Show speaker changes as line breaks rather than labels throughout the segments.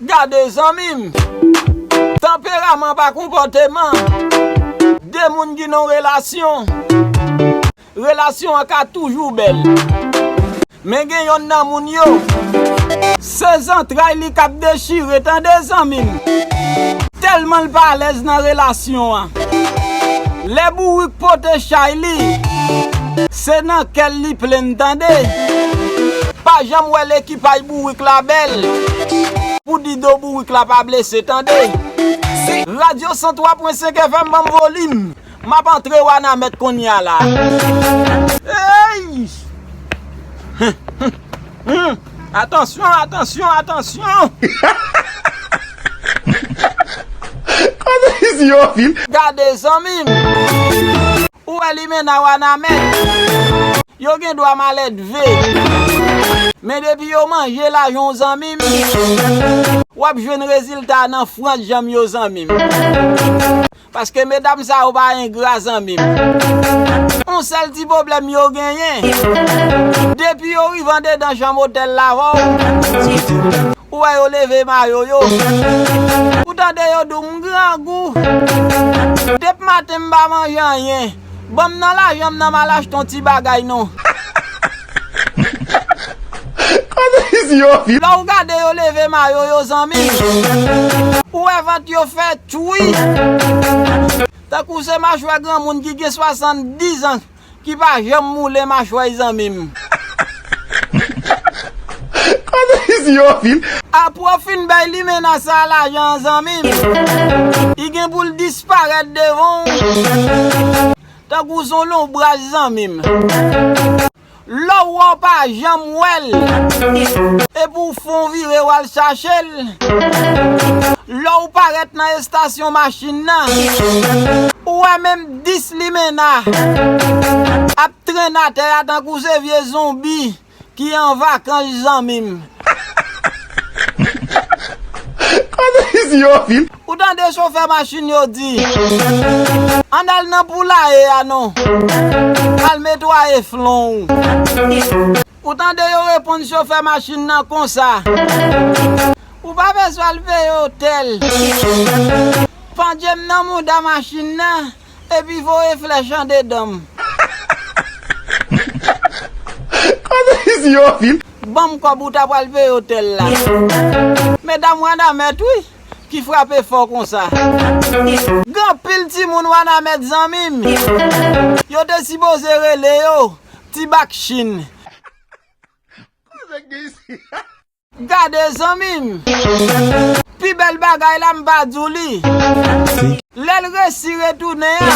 Gardez amis. Tempérament par comportement. Des moun qui n'ont relation. Relation a toujours belle. Mais gen yon nan moun yo. Ses entrailles li kap déchiré tant des amis. Tellement pas à l'aise dans relation. Les bourriques pote chay li. C'est dans quel li plein tande. Pas jamais ou l'équipe ay bourrique la belle. Pour di do bourrique la pas blessé tande. Radio 103.5 FM bon volume. M'a pas entré wana mettre konya là. Hey! Attention, attention, attention. Gardez amis. Ou elimine wana met. Yo gen doit malet ve. Mais depuis yo manje la jon zanmim. Wap jwen résultat nan France jam yo zanmim. Parce que mesdames ça ou pas un gras zanmim. On seul petit problème yo genyen. Depuis yo rivande dans chambre hôtel la ou yo levé mayo yo. Pourtant de yo dou grand goût. Depuis matin m'ba manger rien. Bon nan la jambe nan malach ton petit bagay non. Là ou gade yo levé mayo yo zanmi. Ou avant yo fait choui. Ta kou se machwa grand moun qui gen 70 ans qui pa jamais moule machwa zanmi. A profin bay li menace à l'argent zanmi. Il gen pour disparaître devant. Ta kou son long bras zanmi. Là où on pas jamais well. Et pour fond virer ou al chercher. Là où paraît dans la station machine ou même 10 limena. Ap traîner terre tant que ces vieux zombies qui en vacances zanmim. Ou dans des chauffeurs machine yo dit. On al nan pou la e non. Al nettoyer flon. Ou dans de yo répondre chauffeur machine nan comme ça. Ou pas besoin de payer hôtel. Pendem nan mou da machine nan et puis faut réfléchir dedans. Bon quoi bouta pour le payer hôtel là. Mesdames wana met oui. Qui frappe fort comme ça. Grand pile ti moun wana met zanmim. Yo te supposé rele yo ti bak chin. Gade zanmim. Pi bel bagay la m'ba djouli. L'el resi retourne ya.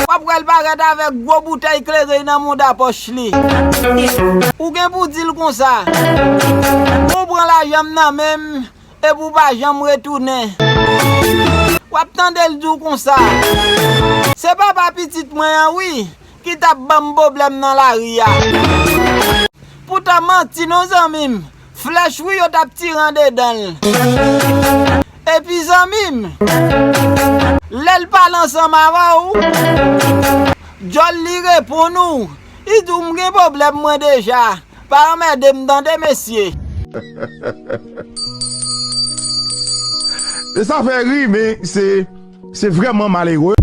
Wap el bagat avec gros bouteille éclairé dans mon da poche li. Ou gen pour dire comme ça. On prend la jambe nan même. Et pour pas jamais retourner. Ou attendre le jour comme ça. C'est pas petite moyen oui qui t'a bon problème dans la ria. Pourtant menti nos amis. Flèche oui yo t'a tiré dedans. Et puis amis. L'elle parle ensemble avant ou. Jolly répond nous. Il dit m'gen problème moi déjà. Par m'aider dans des messieurs.
Ça fait rire, mais c'est vraiment malheureux.